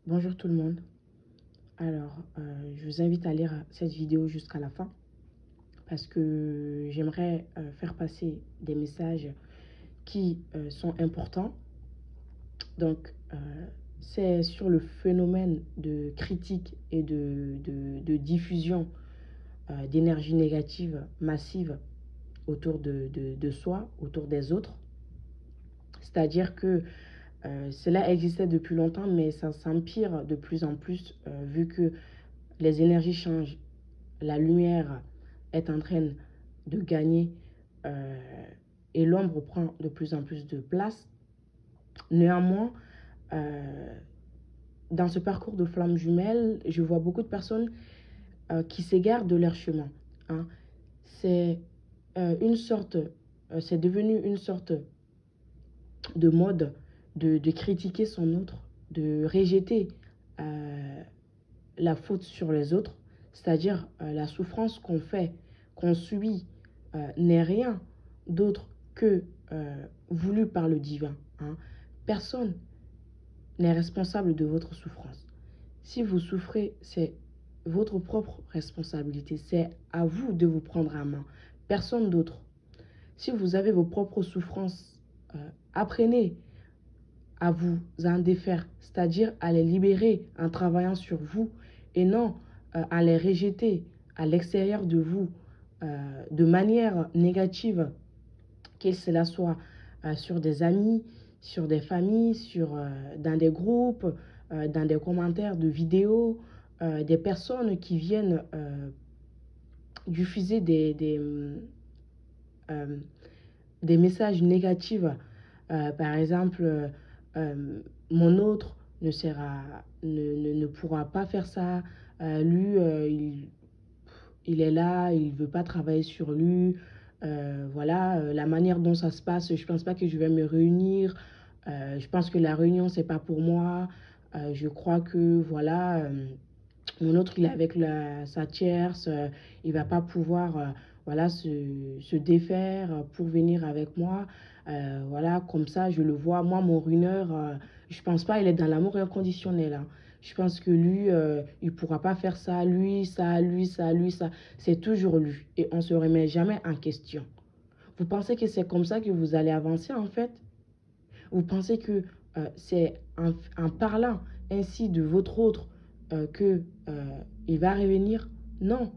Bonjour tout le monde. Je vous invite à lire cette vidéo jusqu'à la fin parce que j'aimerais faire passer des messages qui sont importants. Donc, c'est sur le phénomène de critique et de diffusion d'énergie négative massive autour de soi, autour des autres. C'est-à-dire que cela existait depuis longtemps, mais ça s'empire de plus en plus vu que les énergies changent. La lumière est en train de gagner euh, et l'ombre prend de plus en plus de place. Néanmoins, euh, dans ce parcours de flammes jumelles, je vois beaucoup de personnes qui s'égarent de leur chemin. Hein. C'est c'est devenu une sorte de mode de critiquer son autre, de rejeter euh, la faute sur les autres, c'est-à-dire la souffrance qu'on fait, qu'on subit, n'est rien d'autre que voulu par le divin. Hein. Personne n'est responsable de votre souffrance. Si vous souffrez, c'est votre propre responsabilité. C'est à vous de vous prendre à main, personne d'autre. Si vous avez vos propres souffrances, apprenez à vous en défaire, c'est-à-dire à les libérer en travaillant sur vous et non à les rejeter à l'extérieur de vous de manière négative, que cela soit sur des amis, sur des familles, dans des groupes, dans des commentaires de vidéos, des personnes qui viennent diffuser euh, des messages négatifs. Par exemple, mon autre ne pourra pas faire ça. Lui, il est là, il ne veut pas travailler sur lui. Voilà, la manière dont ça se passe, je ne pense pas que je vais me réunir. Je pense que la réunion, c'est pas pour moi. Je crois que, voilà, mon autre, il est avec sa tierce. Il va pas pouvoir voilà, se défaire pour venir avec moi. Voilà, comme ça, je le vois. Moi, mon runner, je pense pas, il est dans l'amour inconditionnel. Hein. Je pense que lui, il pourra pas faire ça, lui, ça, lui, ça, lui, ça. C'est toujours lui. Et on se remet jamais en question. Vous pensez que c'est comme ça que vous allez avancer, en fait? Vous pensez que c'est en parlant ainsi de votre autre que il va revenir? Non.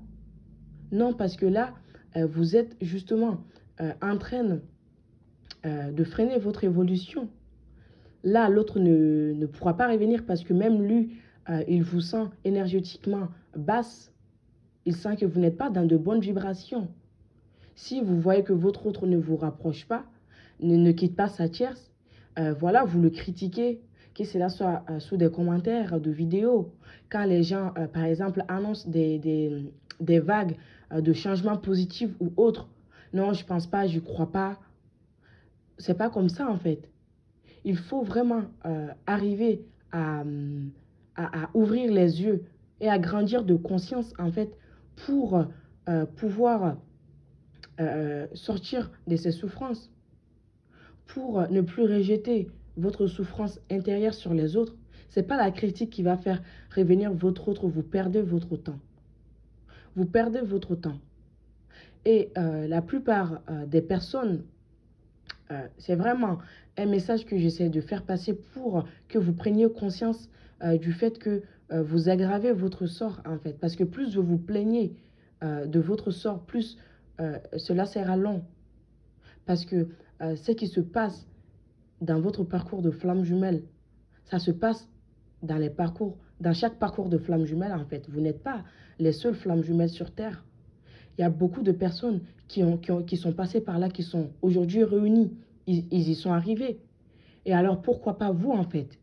Non, parce que là, vous êtes justement en train de freiner votre évolution. Là, l'autre ne pourra pas revenir parce que même lui, il vous sent énergétiquement basse. Il sent que vous n'êtes pas dans de bonnes vibrations. Si vous voyez que votre autre ne vous rapproche pas, ne quitte pas sa tierce, voilà, vous le critiquez, que cela soit sous des commentaires de vidéos. Quand les gens, par exemple, annoncent des vagues de changements positifs ou autres, non, je pense pas, je crois pas. C'est pas comme ça en fait. Il faut vraiment arriver à, à ouvrir les yeux et à grandir de conscience en fait pour pouvoir sortir de ces souffrances, pour ne plus rejeter votre souffrance intérieure sur les autres. Ce n'est pas la critique qui va faire revenir votre autre, vous perdez votre temps. Vous perdez votre temps. Et la plupart des personnes, c'est vraiment un message que j'essaie de faire passer pour que vous preniez conscience du fait que vous aggravez votre sort en fait. Parce que plus vous vous plaignez de votre sort, plus cela sera long. Parce que ce qui se passe dans votre parcours de flamme jumelle, ça se passe dans chaque parcours de flamme jumelle en fait. Vous n'êtes pas les seules flammes jumelles sur Terre. Il y a beaucoup de personnes qui sont passées par là, qui sont aujourd'hui réunies. Ils y sont arrivés. Et alors pourquoi pas vous en fait?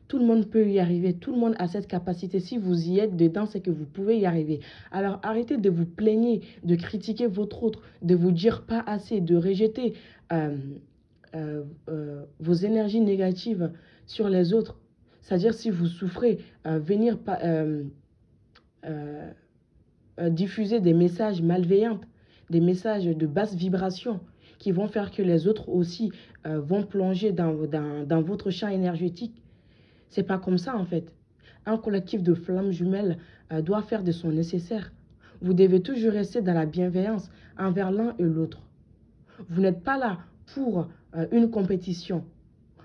Tout le monde peut y arriver, tout le monde a cette capacité. Si vous y êtes dedans, c'est que vous pouvez y arriver. Alors arrêtez de vous plaigner, de critiquer votre autre, de vous dire pas assez, de rejeter euh, vos énergies négatives sur les autres. C'est-à-dire si vous souffrez, venir euh, diffuser des messages malveillants, des messages de basse vibration qui vont faire que les autres aussi vont plonger dans votre champ énergétique. C'est pas comme ça en fait. Un collectif de flammes jumelles doit faire de son nécessaire. Vous devez toujours rester dans la bienveillance envers l'un et l'autre. Vous n'êtes pas là pour une compétition.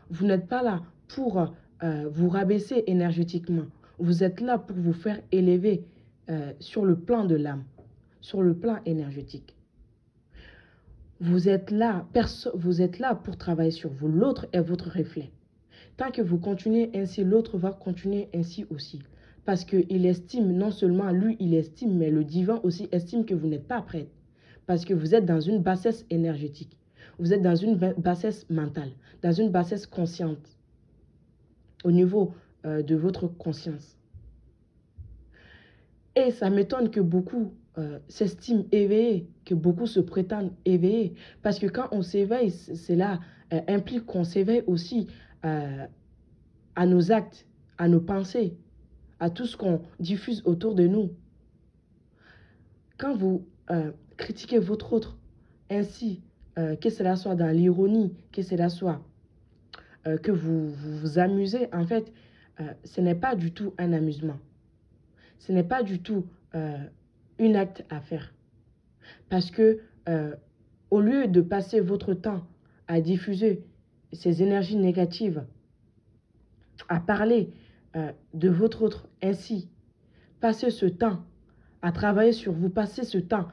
Vous n'êtes pas là pour vous rabaisser énergétiquement. Vous êtes là pour vous faire élever sur le plan de l'âme, sur le plan énergétique. Vous êtes là pour travailler sur vous. L'autre est votre reflet. Tant que vous continuez ainsi, l'autre va continuer ainsi aussi. Parce qu'il estime, non seulement lui, il estime, mais le divin aussi estime que vous n'êtes pas prête. Parce que vous êtes dans une bassesse énergétique. Vous êtes dans une bassesse mentale, dans une bassesse consciente, au niveau de votre conscience. Et ça m'étonne que beaucoup s'estiment éveillés, que beaucoup se prétendent éveillés. Parce que quand on s'éveille, cela implique qu'on s'éveille aussi à nos actes, à nos pensées, à tout ce qu'on diffuse autour de nous. Quand vous critiquez votre autre ainsi, que cela soit dans l'ironie, que cela soit que vous amusez, en fait, ce n'est pas du tout un amusement. Ce n'est pas du tout un acte à faire. Parce que au lieu de passer votre temps à diffuser ces énergies négatives, à parler de votre autre ainsi, passez ce temps à travailler sur vous, passez ce temps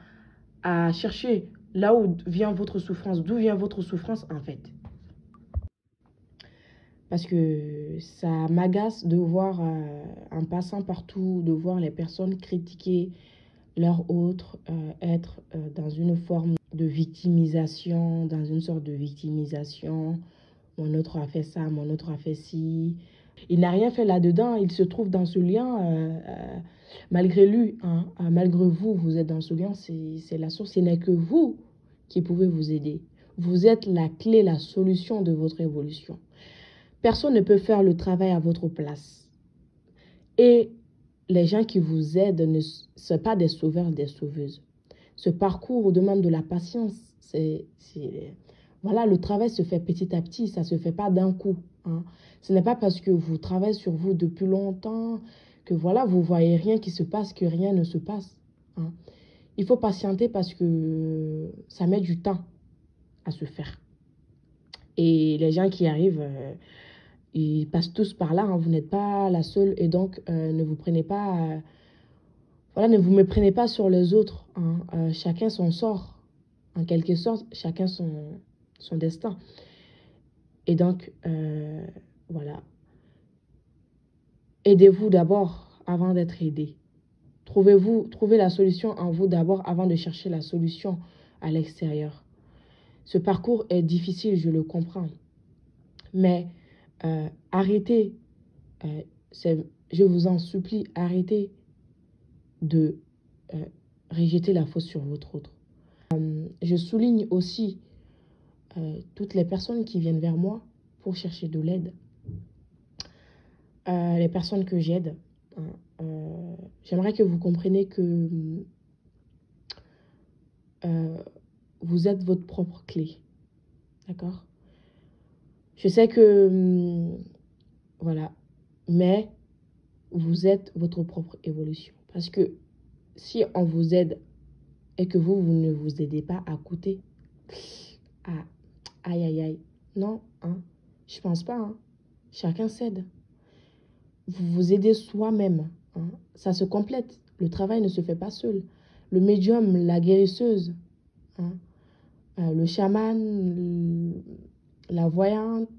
à chercher là où vient votre souffrance, d'où vient votre souffrance en fait. Parce que ça m'agace de voir, en passant partout, de voir les personnes critiquer leur autre, être dans une forme de victimisation, dans une sorte de victimisation. Mon autre a fait ça, mon autre a fait ci. Il n'a rien fait là-dedans, il se trouve dans ce lien, malgré lui, hein, malgré vous, vous êtes dans ce lien, c'est la source, ce n'est que vous qui pouvez vous aider. Vous êtes la clé, la solution de votre évolution. Personne ne peut faire le travail à votre place. Et les gens qui vous aident ne sont pas des sauveurs, des sauveuses. Ce parcours demande de la patience. Voilà, le travail se fait petit à petit, ça ne se fait pas d'un coup. Hein. Ce n'est pas parce que vous travaillez sur vous depuis longtemps que voilà, vous ne voyez rien qui se passe, que rien ne se passe. Hein. Il faut patienter parce que ça met du temps à se faire. Et les gens qui arrivent, ils passent tous par là. Hein. Vous n'êtes pas la seule et donc ne vous prenez pas... voilà, ne vous méprenez pas sur les autres. Hein. Chacun son sort. En quelque sorte, chacun son destin. Et donc, voilà. Aidez-vous d'abord avant d'être aidé. Trouvez la solution en vous d'abord avant de chercher la solution à l'extérieur. Ce parcours est difficile, je le comprends. Mais arrêtez, je vous en supplie, arrêtez de rejeter la faute sur votre autre. Je souligne aussi toutes les personnes qui viennent vers moi pour chercher de l'aide. Les personnes que j'aide, j'aimerais que vous compreniez que vous êtes votre propre clé. D'accord? Je sais que, voilà, mais vous êtes votre propre évolution. Parce que si on vous aide et que vous ne vous aidez pas à côté, aïe, aïe, aïe, non, hein, je pense pas, hein. Chacun s'aide. Vous vous aidez soi-même, hein. Ça se complète. Le travail ne se fait pas seul. Le médium, la guérisseuse, hein, le chaman, la voyante,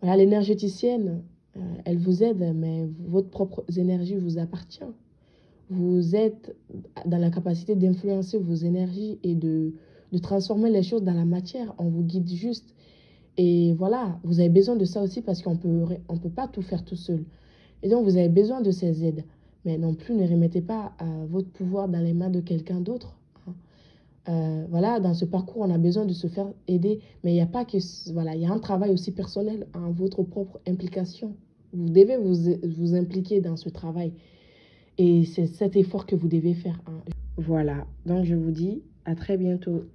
voilà, l'énergéticienne, elle vous aide, mais votre propre énergie vous appartient. Vous êtes dans la capacité d'influencer vos énergies et de transformer les choses dans la matière. On vous guide juste. Et voilà, vous avez besoin de ça aussi parce qu'on peut pas tout faire tout seul. Et donc, vous avez besoin de ces aides. Mais non plus, ne remettez pas votre pouvoir dans les mains de quelqu'un d'autre. Voilà, dans ce parcours, on a besoin de se faire aider. Mais il n'y a pas que... Voilà, il y a un travail aussi personnel, hein, votre propre implication. Vous devez vous impliquer dans ce travail. Et c'est cet effort que vous devez faire. Hein. Voilà, donc je vous dis à très bientôt.